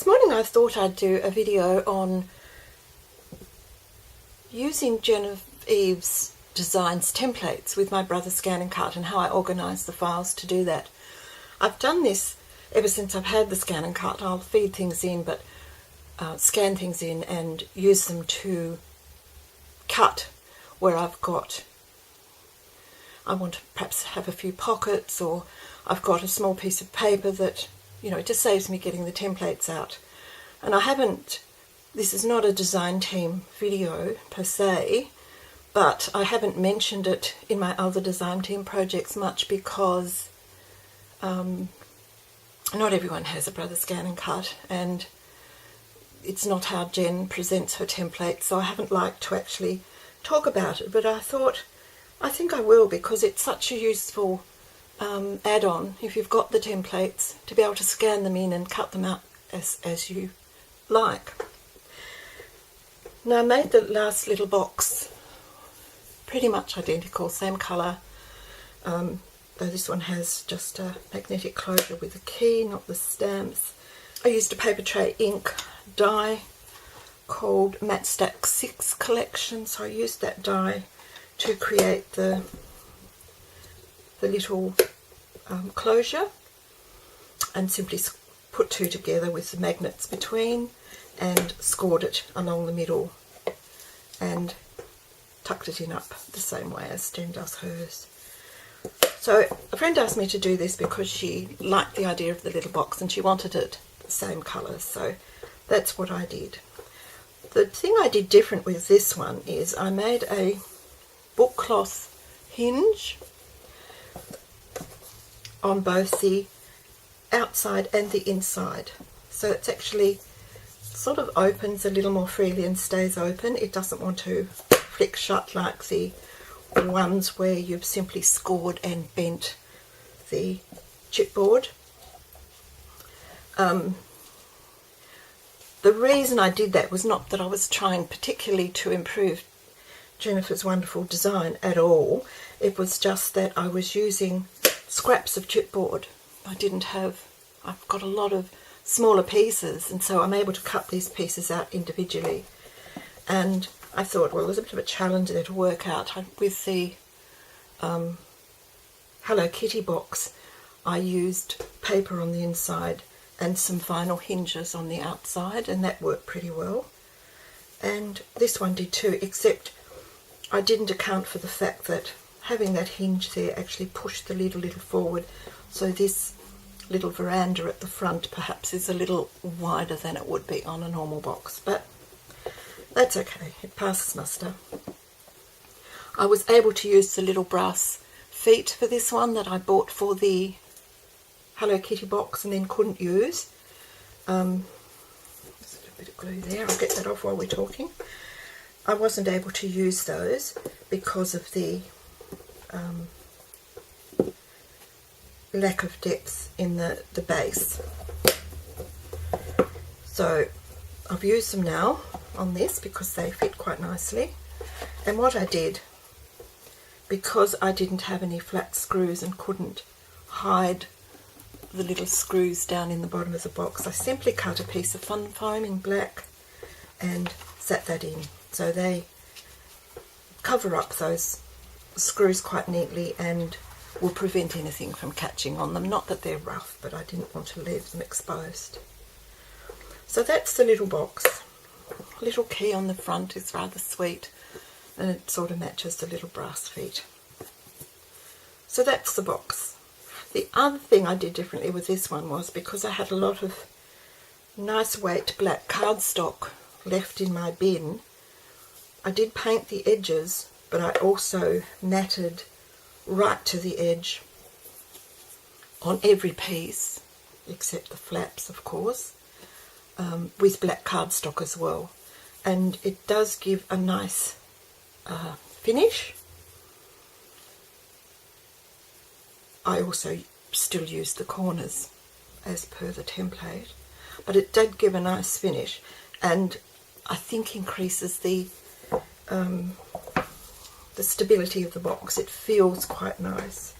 this morning I thought I'd do a video on using Jenofeve's designs templates with my Brother ScanNCut and how I organise the files to do that. I've done this ever since I've had the ScanNCut. I'll feed things in, but scan things in and use them to cut where I want to perhaps have a few pockets, or I've got a small piece of paper that, you know, it just saves me getting the templates out. And this is not a design team video per se, but I haven't mentioned it in my other design team projects much because not everyone has a Brother ScanNCut, and it's not how Jen presents her templates, so I haven't liked to actually talk about it. But I think I will, because it's such a useful add-on if you've got the templates to be able to scan them in and cut them out as you like. Now, I made the last little box pretty much identical, same colour, though this one has just a magnetic closure with a key, not the stamps. I used a paper tray ink die called Matte Stack 6 collection, so I used that die to create the little closure, and simply put two together with the magnets between and scored it along the middle and tucked it in up the same way as Jen does hers. So a friend asked me to do this because she liked the idea of the little box and she wanted it the same colour, so that's what I did. The thing I did different with this one is I made a book cloth hinge on both the outside and the inside, so it's actually sort of opens a little more freely and stays open. It doesn't want to flick shut like the ones where you've simply scored and bent the chipboard. The reason I did that was not that I was trying particularly to improve Jennifer's wonderful design at all. It was just that I was using scraps of chipboard. I've got a lot of smaller pieces, and so I'm able to cut these pieces out individually. And I thought, well, there's a bit of a challenge there to work out. With the Hello Kitty box, I used paper on the inside and some vinyl hinges on the outside, and that worked pretty well. And this one did too, except I didn't account for the fact that having that hinge there actually pushed the lid a little forward, so this little veranda at the front perhaps is a little wider than it would be on a normal box, but that's okay, it passes muster. I was able to use the little brass feet for this one that I bought for the Hello Kitty box and then couldn't use. There's a bit of glue there, I'll get that off while we're talking. I wasn't able to use those because of the lack of depth in the base. So I've used them now on this because they fit quite nicely. And what I did, because I didn't have any flat screws and couldn't hide the little screws down in the bottom of the box, I simply cut a piece of fun foam in black and sat that in. So they cover up those screws quite neatly and will prevent anything from catching on them. Not that they're rough, but I didn't want to leave them exposed. So that's the little box. Little key on the front is rather sweet, and it sort of matches the little brass feet. So that's the box. The other thing I did differently with this one was, because I had a lot of nice weight black cardstock left in my bin, I did paint the edges, but I also matted right to the edge on every piece, except the flaps, of course, with black cardstock as well. And it does give a nice finish. I also still use the corners as per the template, but it did give a nice finish, and I think increases the stability of the box. It feels quite nice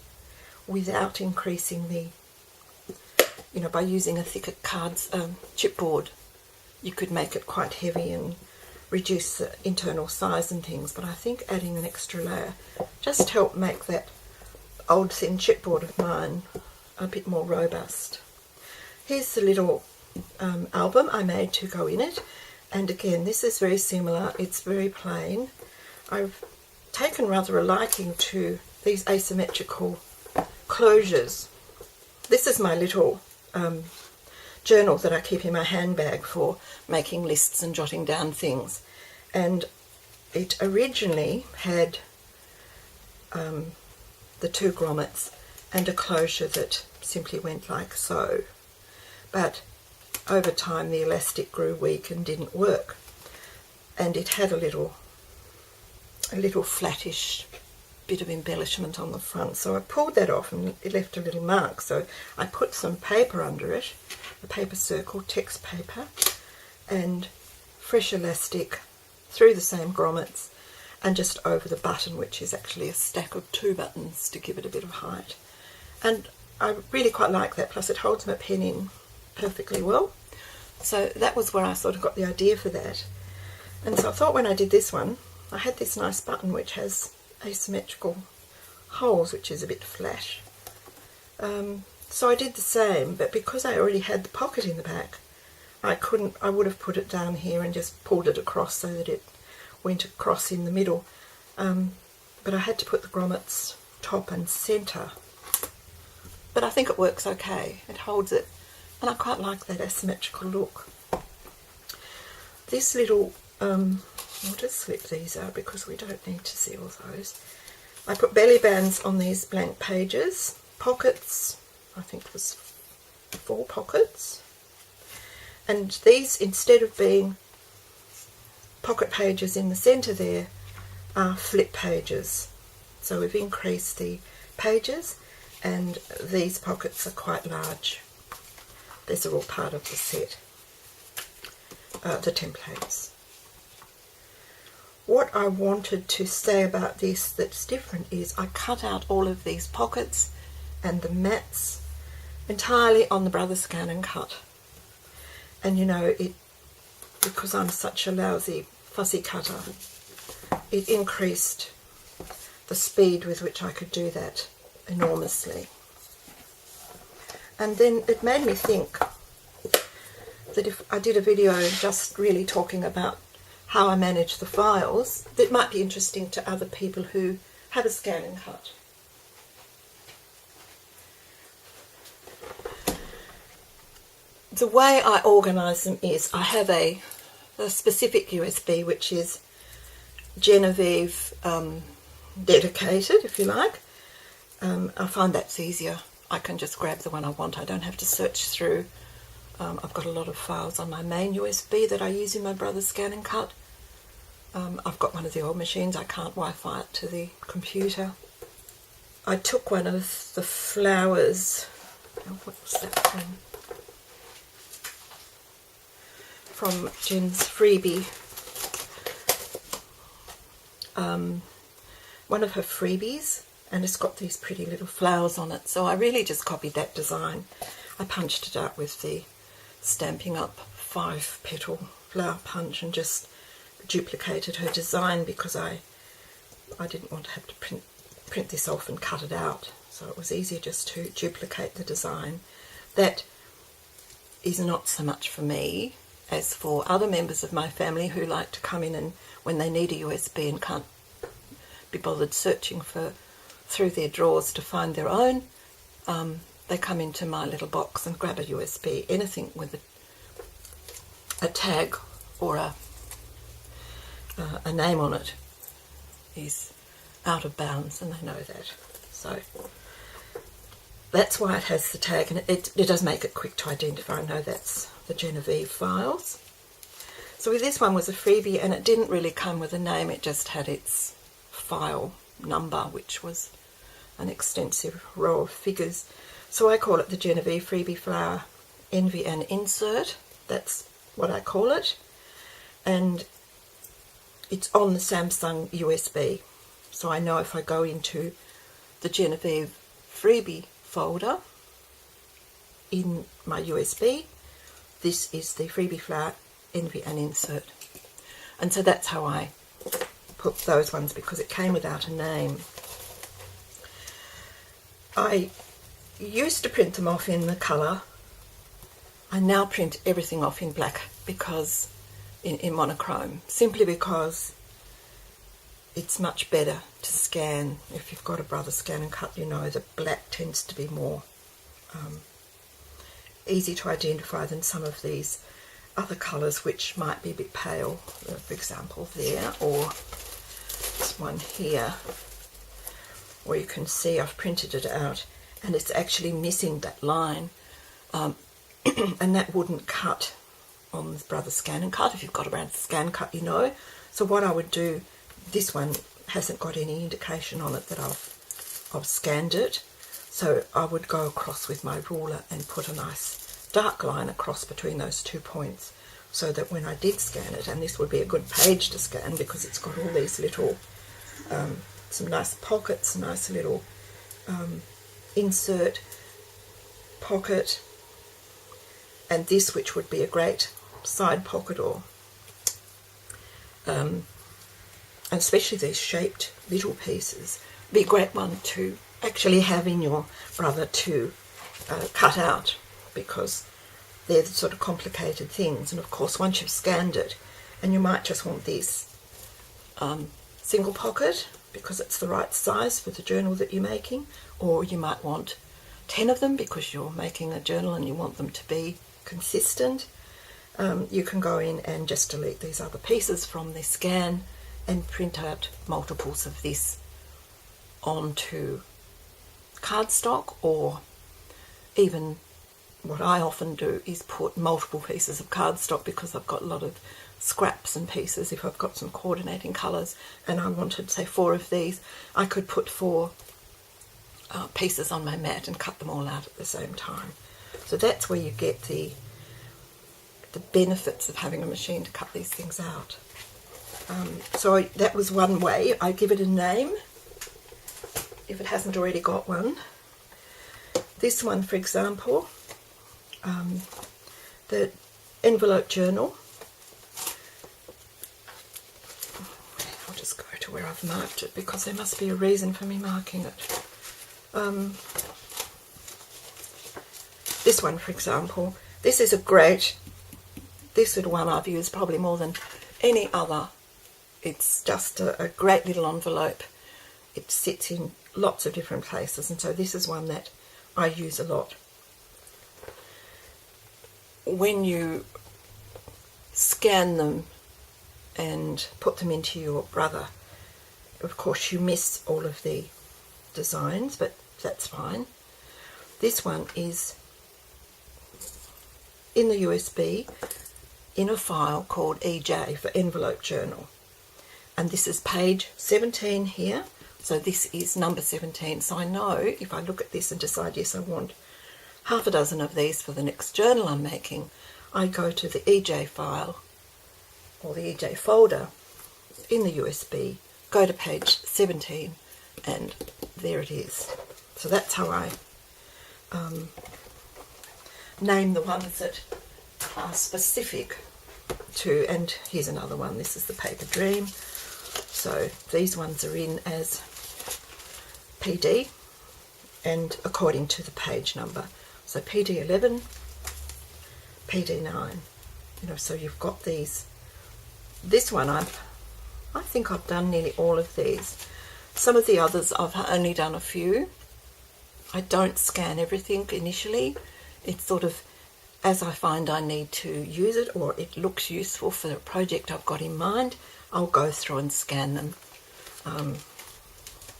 without increasing you know, by using a thicker chipboard, you could make it quite heavy and reduce the internal size and things, but I think adding an extra layer just helped make that old thin chipboard of mine a bit more robust. Here's the little album I made to go in it, and again this is very similar, it's very plain. I've taken rather a liking to these asymmetrical closures. This is my little journal that I keep in my handbag for making lists and jotting down things, and it originally had the 2 grommets and a closure that simply went like so, but over time the elastic grew weak and didn't work, and it had a little flattish bit of embellishment on the front, so I pulled that off and it left a little mark, so I put some paper under it, a paper circle, text paper, and fresh elastic through the same grommets and just over the button, which is actually a stack of 2 buttons to give it a bit of height. And I really quite like that, plus it holds my pen in perfectly well. So that was where I sort of got the idea for that. And so I thought when I did this one, I had this nice button which has asymmetrical holes, which is a bit flat. So I did the same, but because I already had the pocket in the back, I would have put it down here and just pulled it across so that it went across in the middle. But I had to put the grommets top and centre. But I think it works okay. It holds it, and I quite like that asymmetrical look. This little, I'll just slip these out because we don't need to see all those. I put belly bands on these blank pages, pockets, I think it was 4 pockets, and these, instead of being pocket pages in the centre there, are flip pages. So we've increased the pages, and these pockets are quite large. These are all part of the set, the templates. What I wanted to say about this that's different is I cut out all of these pockets and the mats entirely on the Brother ScanNCut. And you know, because I'm such a lousy fussy cutter, it increased the speed with which I could do that enormously. And then it made me think that if I did a video just really talking about how I manage the files, that might be interesting to other people who have a ScanNCut. The way I organise them is I have a specific USB, which is Jenofeve dedicated, if you like. I find that's easier. I can just grab the one I want. I don't have to search through. I've got a lot of files on my main USB that I use in my Brother ScanNCut. I've got one of the old machines. I can't Wi-Fi it to the computer. I took one of the flowers. What was that from? From Jen's freebie. One of her freebies, and it's got these pretty little flowers on it. So I really just copied that design. I punched it out with the Stampin' Up 5-petal flower punch and just duplicated her design because I didn't want to have to print this off and cut it out. So it was easier just to duplicate the design. That is not so much for me as for other members of my family who like to come in and when they need a USB and can't be bothered searching through their drawers to find their own, they come into my little box and grab a USB. Anything with a tag or a name on it is out of bounds, and they know that. So that's why it has the tag, and it does make it quick to identify. I know that's the Jenofeve files. So with this one was a freebie, and it didn't really come with a name, it just had its file number, which was an extensive row of figures. So I call it the Jenofeve Freebie Flower Envy and Insert. That's what I call it. And it's on the Samsung USB. So I know if I go into the Jenofeve Freebie folder in my USB. This is the freebie flat, envy and insert. And so that's how I put those ones, because it came without a name. I used to print them off in the colour. I now print everything off in black, because in monochrome, simply because it's much better to scan. If you've got a Brother ScanNCut, you know that black tends to be more easy to identify than some of these other colours which might be a bit pale, for example there, or this one here, where you can see I've printed it out and it's actually missing that line, and that wouldn't cut on the Brother ScanNCut. If you've got a Brother ScanNCut, you know. So what I would do, this one hasn't got any indication on it that I've scanned it, so I would go across with my ruler and put a nice dark line across between those 2 points, so that when I did scan it, and this would be a good page to scan because it's got all these little some nice pockets, nice little insert pocket, and this, which would be a great side pocket, or and especially these shaped little pieces, be a great one to actually have in your Brother to cut out, because they're the sort of complicated things. And of course, once you've scanned it, and you might just want this single pocket because it's the right size for the journal that you're making, or you might want 10 of them because you're making a journal and you want them to be consistent. You can go in and just delete these other pieces from the scan and print out multiples of this onto cardstock, or even what I often do is put multiple pieces of cardstock, because I've got a lot of scraps and pieces. If I've got some coordinating colours and I wanted, say, 4 of these, I could put 4 pieces on my mat and cut them all out at the same time. So that's where you get the benefits of having a machine to cut these things out. So that was one way. I give it a name if it hasn't already got one. This one, for example, the envelope journal. I'll just go to where I've marked it, because there must be a reason for me marking it. This one, for example, this is a great, this little one I've used probably more than any other. It's just a great little envelope. It sits in lots of different places, and so this is one that I use a lot. When you scan them and put them into your Brother, of course you miss all of the designs, but that's fine. This one is in the USB in a file called EJ for envelope journal, and this is page 17 here, so this is number 17. So I know if I look at this and decide, yes, I want half a dozen of these for the next journal I'm making, I go to the EJ file or the EJ folder in the USB, go to page 17, and there it is. So that's how I name the ones that are specific to, and here's another one. This is the Paper Dream. So these ones are in as PD and according to the page number. So PD 11, PD 9. You know, so you've got these. This one I think I've done nearly all of these. Some of the others I've only done a few. I don't scan everything initially. It's sort of as I find I need to use it, or it looks useful for the project I've got in mind, I'll go through and scan them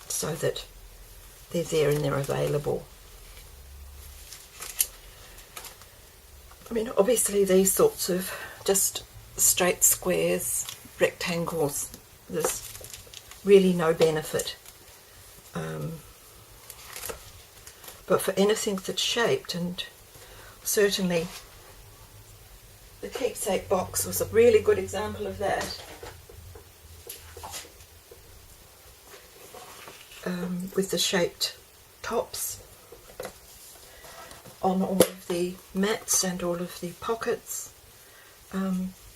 so that they're there and they're available. I mean, obviously these sorts of just straight squares, rectangles, there's really no benefit. But for anything that's shaped, and certainly the Keepsake box was a really good example of that. With the shaped tops, on all of the mats and all of the pockets.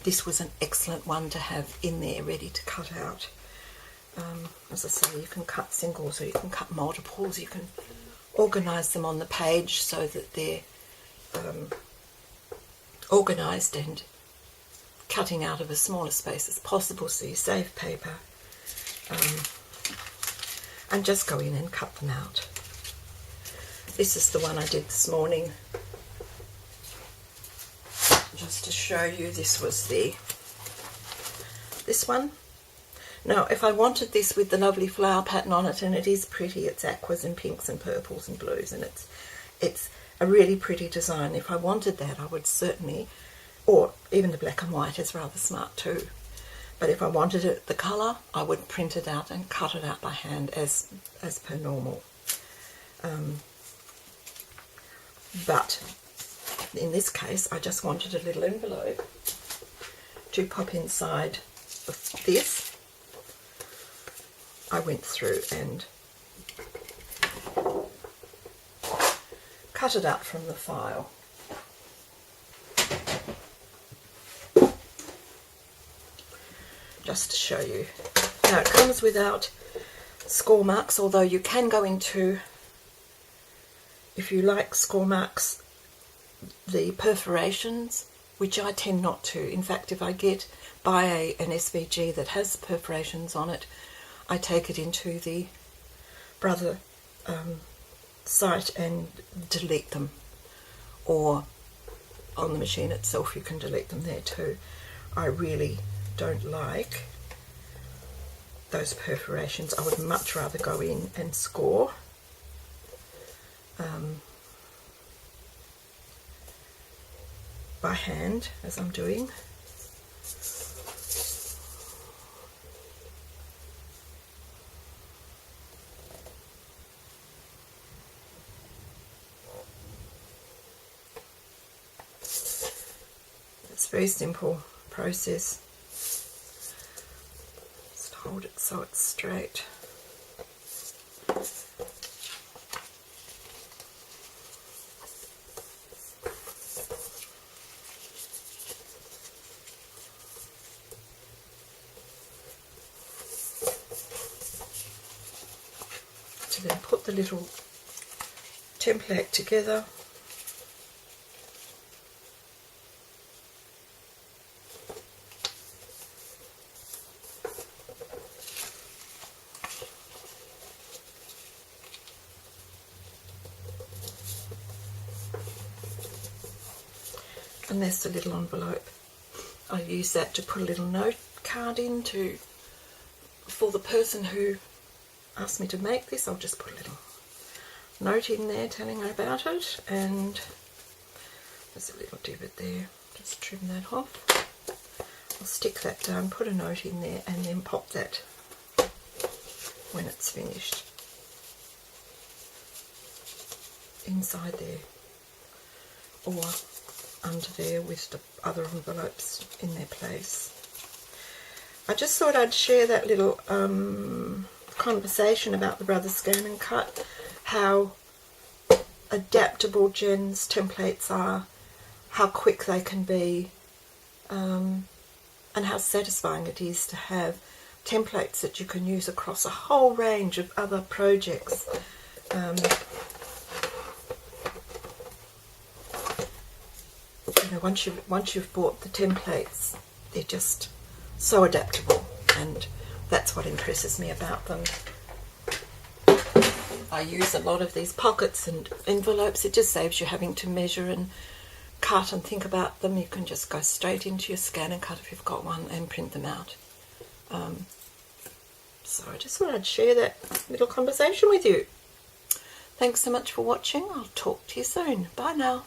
This was an excellent one to have in there ready to cut out. As I say, you can cut singles or you can cut multiples. You can organise them on the page so that they're organised and cutting out of as small a space as possible, so you save paper. And just go in and cut them out. This is the one I did this morning. Just to show you, this was this one. Now, if I wanted this with the lovely flower pattern on it, and it is pretty, it's aquas and pinks and purples and blues, and it's a really pretty design. If I wanted that, I would certainly, or even the black and white is rather smart too. But if I wanted it the colour, I would print it out and cut it out by hand as per normal. But in this case, I just wanted a little envelope to pop inside this. I went through and cut it out from the file. Just to show you. Now, it comes without score marks, although you can go into, if you like score marks, the perforations, which I tend not to. In fact, if I buy an SVG that has perforations on it, I take it into the Brother site and delete them, or on the machine itself you can delete them there too. I really don't like those perforations. I would much rather go in and score. By hand, as I'm doing. It's a very simple process. Just hold it so it's straight. To then put the little template together. And there's the little envelope. I use that to put a little note card in for the person who asked me to make this. I'll just put a little note in there telling her about it, and there's a little divot there, just trim that off. I'll stick that down, put a note in there, and then pop that when it's finished inside there, or under there with the other envelopes in their place. I just thought I'd share that little conversation about the Brother ScanNCut, how adaptable Jen's templates are, how quick they can be, and how satisfying it is to have templates that you can use across a whole range of other projects. You know, once you've bought the templates, they're just so adaptable, and that's what impresses me about them. I use a lot of these pockets and envelopes. It just saves you having to measure and cut and think about them. You can just go straight into your ScanNCut if you've got one and print them out. So I just thought I'd share that little conversation with you. Thanks so much for watching. I'll talk to you soon. Bye now.